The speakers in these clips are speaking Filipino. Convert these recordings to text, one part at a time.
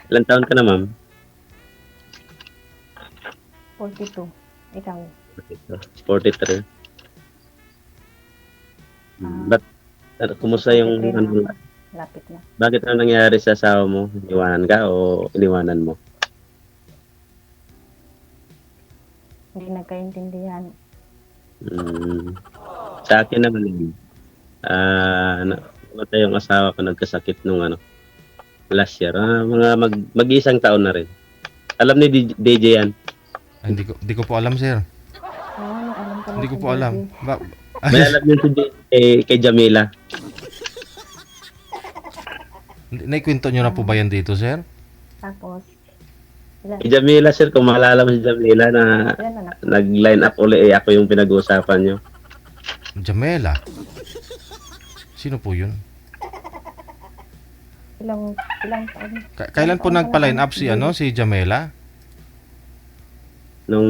Ilang taon ka na, ma'am? 42. Ikaw? 43. Ah, Ba't kumusta yung 43 na ano, ako. Lapit na. bakit ano nangyari sa asawa mo? Iniwanan ka o iniwanan mo? Hindi nagkaintindihan. Hmm, sa akin naman yun, namatay yung asawa ko nagkasakit nung ano, last year. Mga mag-iisang taon na rin. Alam ni DJ yan. Ay, hindi ko po alam, sir. Oo, alam pala Hindi si ko po DJ. alam. May alam yun si DJ kay Jamila. Naikwento nyo na po ba yan dito, sir? Tapos, Si Jamila, sir, kung maalala mo si Jamila na ilan anak? nag-line up uli, ako yung pinag-uusapan nyo. Jamela. Sino po yun? Ilang taon? Kailan po nagpa-line up si Jamela? Nung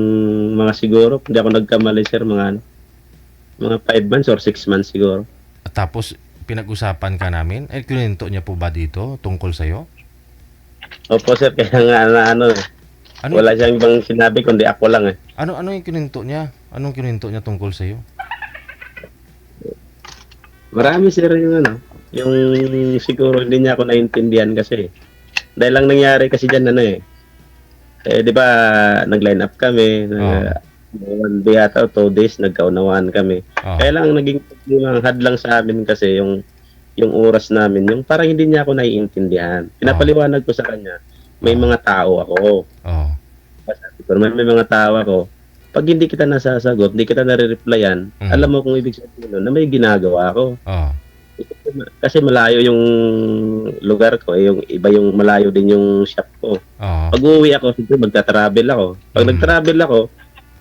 mga siguro, hindi ako nagkamali, sir, mga 5 months or 6 months siguro. At tapos, pinag-usapan ka namin? Kinento niya po ba dito tungkol sa'yo? Opo, sir, kaya nga Ano, wala siyang ibang sinabi kundi ako lang eh. ano yung kinento niya? Anong kinento niya tungkol sa'yo? Marami, sir, yung siguro hindi niya ako naintindihan kasi. Dahil lang nangyari kasi dyan di ba nag-line up kami, one day ata o 2 days nagkaunawaan kami. Oh. Kaya lang naging hadlang sa amin kasi yung oras namin, yung parang hindi niya ako naiintindihan. Pinapaliwanag ko sa kanya, may mga tao ako. Oh. Sabi ko, may mga tao ako. Pag hindi kita nasasagot, hindi kita nare-replyan, alam mo kung ibig sabihin nun, na may ginagawa ako. Oh. Kasi malayo yung lugar ko, yung iba yung malayo din yung shop ko. Oh. Pag uuwi ako, siyempre magta-travel ako. Pag nag-travel ako,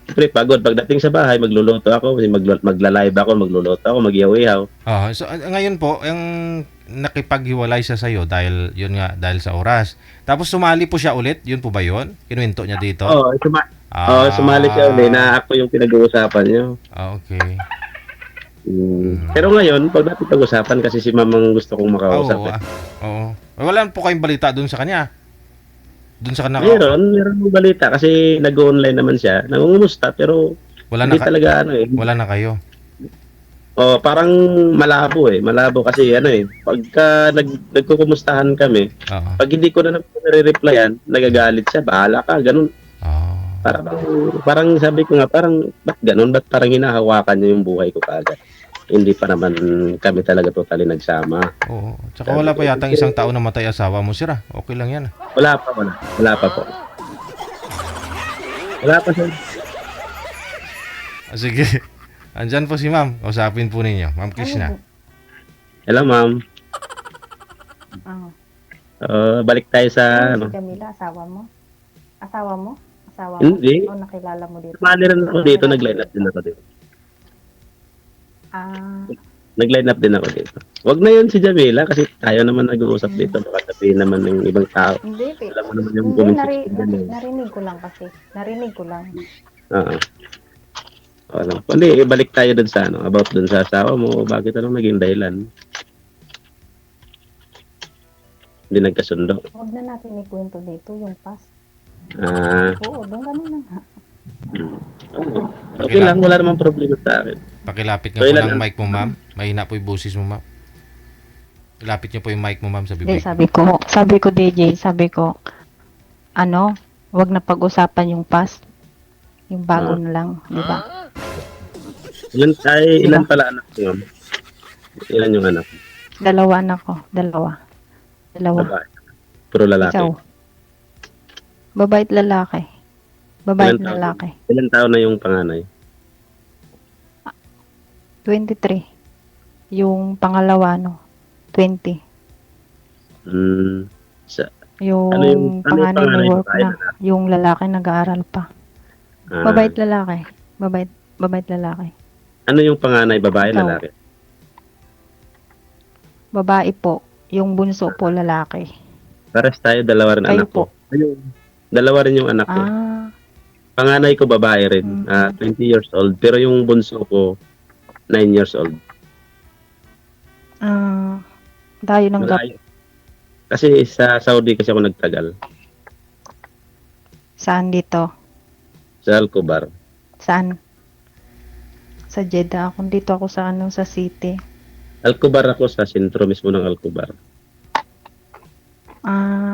siyempre pagod. Pagdating sa bahay, magluluto ako, magla-live ako, magluluto ako, mag-ihaw-ihaw. Oh, so ngayon po, yung nakipaghiwalay siya sa'yo dahil, yun nga, dahil sa oras. Tapos sumali po siya ulit, yun po ba yun? Kinuwento niya dito? Oo, sumali siya ulit na ako yung pinag-uusapan niyo. Okay. Pero ngayon, pag natin pag-usapan kasi si mamang gusto kong makausap. Oo. Wala po kayong balita dun sa kanya? Dun sa kanya? Meron ng balita kasi nag-online naman siya. Nangungumusta pero hindi talaga Wala na kayo? Oh, parang malabo Malabo kasi pagka nagkukumustahan kami, pag hindi ko na nare-replyan, nagagalit siya, bahala ka, ganun. Parang sabi ko nga, parang ba't ganun? Ba't parang hinahawakan niya yung buhay ko kaagad? Hindi pa naman kami talaga totally nagsama. Oo. Tsaka wala pa yatang isang taon na matay asawa mo, sir. Okay lang yan. Wala pa po. Wala pa, sir. Sige. Andyan po si ma'am. Kausapin po ninyo. Ma'am Krishna. Hello, ma'am. Balik tayo sa Si Camila, asawa mo? Asawa mo? Hindi. O nakilala mo dito? Sumali rin ako dito, nag-line up din ako dito. Nag-line up din ako dito. Wag na yun si Jamila kasi tayo naman nag-uusap dito. Baka sabihin naman ng ibang tao. Hindi, Alam mo naman yung narinig ko lang kasi. Narinig ko lang. Oo. Hindi, balik tayo dun sa about dun sa asawa mo. Bakit naging dahilan? Hindi nagkasundo. Huwag na natin ikwento dito yung past. Oo, doon ganun na nga. Okay lang, wala namang problema sa akin. Pakilapit nga po ng mic mo, ma'am. Mahina po yung boses mo, ma'am. Ilapit niyo po yung mic mo, ma'am, sa bibig. Sabi ko DJ, wag na pag-usapan yung past. Yung bago na lang, di ba? Ilan pala anak mo, ma'am? Ilan yung anak? Dalawa anak ko, dalawa. Babae. Puro lalaki. Ikaw? Babae at lalaki. Babae at lalaki. Ilan taon na yung panganay? 23. Yung pangalawa, 20. Yung panganay na work na. Yung lalaki nag-aaral pa. Babae at lalaki. Babae at lalaki. Ano yung panganay, babae, lalaki? Babae po. Yung bunso po, lalaki. Pares tayo, dalawa rin anak ko. Ayun. Dalawa rin yung anak ko. Panganay ko babae rin, 20 years old. Pero yung bunso ko, 9 years old. Tayo ng gap. Kasi sa Saudi kasi ako nagtagal. Saan dito? Sa Alcobar. Saan? Sa Jeddah. Kung dito ako sa sa city. Alcobar ako sa sentro mismo ng Alcobar.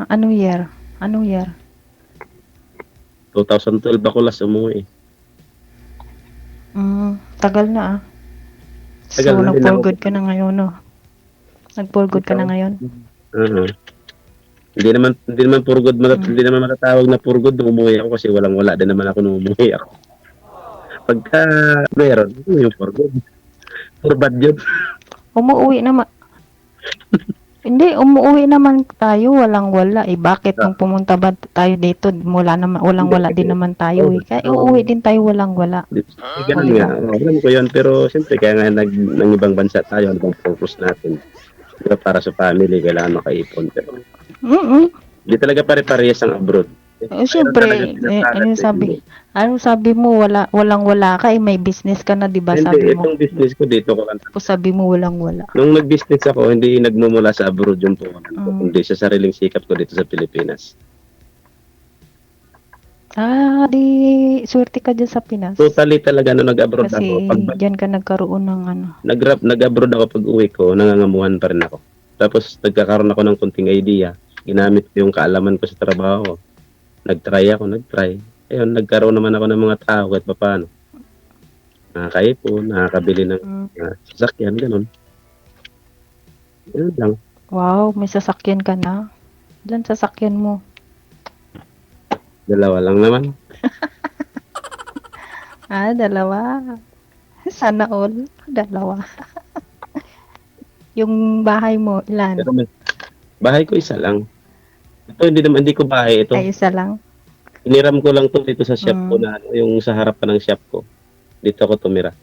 Anong year? Anong year? 2012 ako last umuwi. Tagal na Tagal So, na, nag-for hindi good ka na ngayon, no? Nag-for good ka na ngayon? Uh-huh. Hindi naman for good, hindi naman matatawag na for good nung umuwi ako kasi walang-wala din naman ako nung umuwi ako. Pagka meron, yung for good. For bad yun. Umuwi naman. Hindi, umuwi naman tayo, walang-wala. Bakit kung pumunta ba tayo dito, walang-wala din naman tayo. Kaya uuwi din tayo walang-wala. Ganun nga. Alam ko yun, pero siyempre, kaya nga ng ibang bansa tayo, ano bang focus natin? Pero para sa family, kailangan makaipon. Pero hindi talaga pare-parehas ang abroad. Siyempre, ano sabi mo, walang-wala ka, may business ka na, di ba? Hindi, Sabi mo. itong business ko dito ko lang. Sabi mo, walang-wala. Nung nag-business ako, hindi nagmumula sa abroad yung puhunan ko, kundi sa sariling sikap ko dito sa Pilipinas. Di swerte ka dyan sa Pinas. Totally talaga nung nag-abroad Kasi ako. dyan ka nagkaroon ng Nag-abroad ako pag uwi ko, nangangamuhan pa rin ako. Tapos nagkakaroon ako ng kunting idea. Ginamit ko yung kaalaman ko sa trabaho. Nag-try. Ayun, nagkaroon naman ako ng mga tao kahit pa paano. Nakakaipon, nakakabili ng sasakyan, ganun. Yun lang. Wow, may sasakyan ka na. Ilan sasakyan mo? 2 lang naman. 2. Sana all. 2. Yung bahay mo, ilan? Pero bahay ko isa lang. Ito hindi ko bahay ito. Ay, isa lang. Iniram ko lang to dito sa shop ko na yung sa harap pa ng shop ko. Dito ako tumira.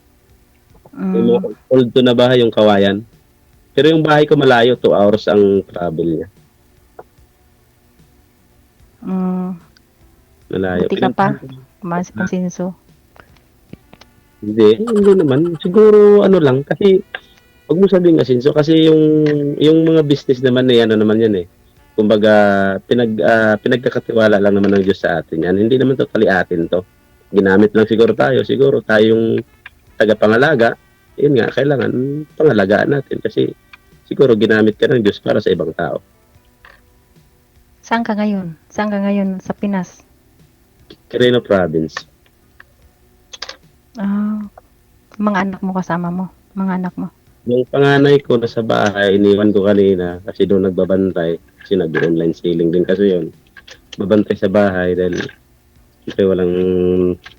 Yung mga old to na bahay, yung Kawayan. Pero yung bahay ko malayo, 2 hours ang travel niya. Malayo. Buti ka pa. Mas Asinso. Hindi naman. Siguro lang kasi wag mo sabihin Asinso kasi yung mga business naman ano naman yan eh. Kumbaga pinagkakatiwala lang naman ng Diyos sa atin yan. Hindi naman totally atin to. Ginamit lang siguro tayong tagapangalaga. Yun nga, kailangan pangalagaan natin kasi siguro ginamit ka ng Diyos para sa ibang tao. Saan ka ngayon? Sa Pinas? Quirino Province. Mga anak mo kasama mo? Mga anak mo? Yung panganay ko nasa bahay, iniwan ko kanina kasi doon nagbabantay. Kasi nag-online selling din kasi yun. Babantay sa bahay dahil kasi walang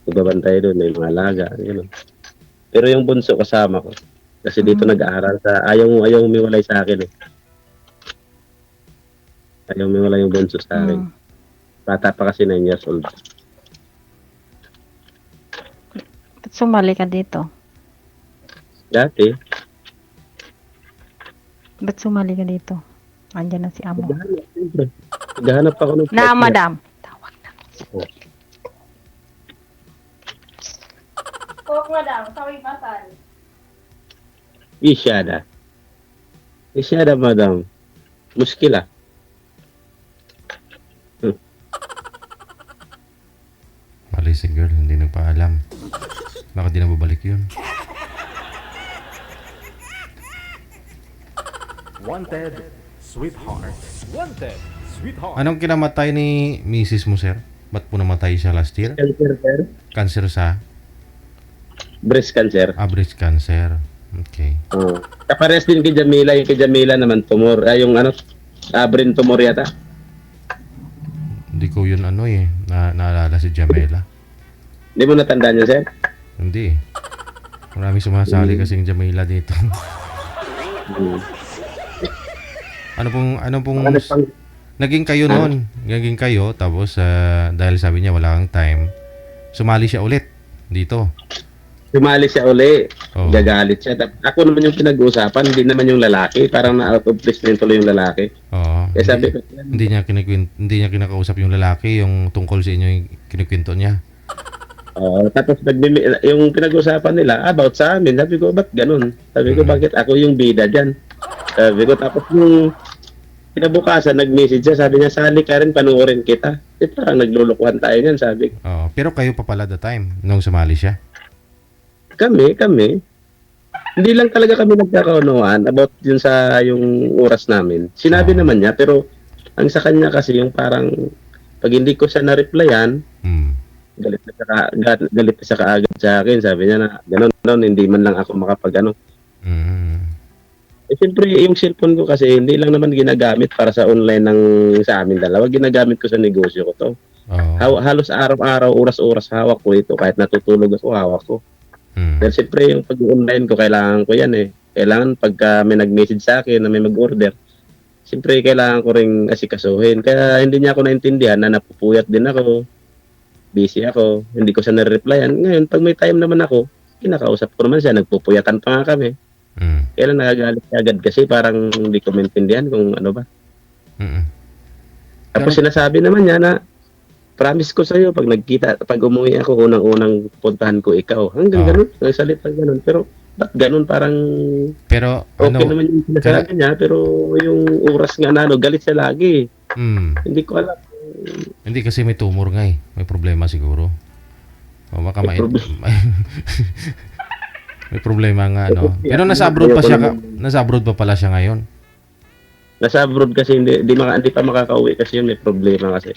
nagbabantay doon, may mga alaga. Gano'n. Pero yung bunso kasama ko. Kasi dito nag-aaral sa ayaw umiwalay sa akin eh. Ayaw umiwalay yung bunso sa akin. Bata pa kasi 9 years old. Ba't sumali ka dito? Dati, Ba't sumali ka dito? Andyan na si Amo. naghahanap ako ng Na, madam. Tawag na. Madam. Sorry, pasal. Isyada, madam. Muskila. Mali si girl, hindi nagpaalam. Bakit di na babalik yun? Wanted, sweetheart. Wanted, sweetheart. Anong kinamatay ni Mrs. mo, sir? Ba't po namatay siya last year? Cancer, sir. Cancer sa? Breast cancer. Breast cancer. Okay. Kapares din kay Jamila. Yung kay Jamila naman, tumor. Yung brain tumor yata. Hindi ko yun naalala si Jamela. Hindi mo natandaan yun, sir? Hindi. Maraming sumasali kasing Jamela dito. Ano pong naging kayo noon? Naging kayo tapos dahil sabi niya wala kang time, sumali siya ulit dito. Sumali siya uli. Oo. Gagalit siya. Ako naman yung pinag-uusapan, hindi naman yung lalaki. Parang na-out of place na tuloy yung lalaki. Oo. Kaya sabi ko, Hindi niya kinakausap yung lalaki yung tungkol sa inyo yung kinikwento niya. tapos yung pinag-usapan nila about sa amin. Sabi ko, ba't ganun? Sabi ko, bakit ako yung bida dyan? Sabi ko, tapos Kinabukasan, nag-message siya. Sabi niya, sali ka rin, panoorin kita. Parang naglulukuhan tayo niyan, sabi ko. Pero kayo pa pala the time nung sumali siya. Kami. Hindi lang talaga kami nagkakaunawaan about yun sa yung oras namin. Sinabi naman niya, pero ang sa kanya kasi yung parang pag hindi ko siya na-replyan, galit na siya kaagad sa akin. Sabi niya na, gano'n, hindi man lang ako makapag siyempre, yung cellphone ko kasi hindi lang naman ginagamit para sa online ng sa amin dalawa. Ginagamit ko sa negosyo ko to. Halos araw-araw, oras-oras hawak ko ito. Kahit natutulog ako, hawak ko. Pero siyempre, yung pag-online ko, kailangan ko yan eh. Kailangan pagka may nag-message sa akin na may mag-order, siyempre, kailangan ko ring asikasuhin. Kaya hindi niya ako naintindihan na napupuyat din ako. Busy ako. Hindi ko siya na-replyan. Ngayon, pag may time naman ako, kinakausap ko naman siya. Nagpupuyatan pa nga kami. Kailan nagagalit siya agad kasi parang hindi ko maintindihan kung ano ba. Tapos sinasabi naman niya na promise ko sa'yo pag umuwi ako, unang puntahan ko ikaw. Hanggang ganun, nagsalita ganun. Pero ba't ganun parang okay naman yung sinasabi niya, pero yung oras nga na galit siya lagi. Hindi ko alam. Hindi kasi may tumor nga eh. May problema siguro. O baka may problema nga, no? Pero nasa abroad pa siya, nasa abroad pa pala siya ngayon. Nasa abroad kasi hindi pa makakauwi kasi yun, may problema kasi.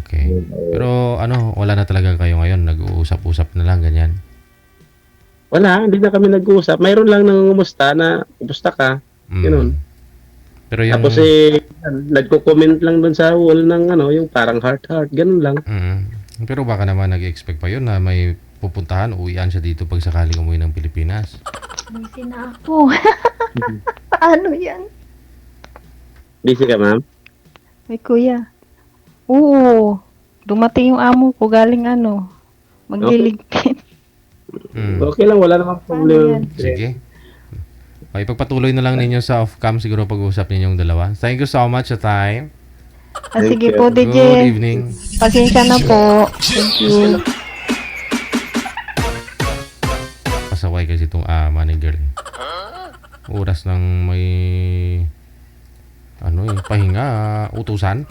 Okay. Pero wala na talaga kayo ngayon, nag-uusap-usap na lang, ganyan. Wala, hindi na kami nag-uusap. Mayroon lang nangungumusta na, kumusta ka? Ganun. Pero yung... Tapos nagko-comment lang dun sa wall ng yung parang heart, ganun lang. Pero baka naman nag-expect pa yun na may pupuntahan, uwian siya dito pag sakaling umuwi ng Pilipinas. Busy na ako. Paano yan? Busy ka, ma'am? May kuya. Oo. Dumating yung amo ko galing magliligpit. Okay lang, wala namang problema. Sige. Okay, pagpatuloy na lang ninyo sa off-cam siguro pag-uusap ninyong dalawa. Thank you so much sa time. Sige po, DJ. Good evening. Pasensya na po. Thank you. Pasaway kasi itong manager. Oras ng may pahinga, utusan.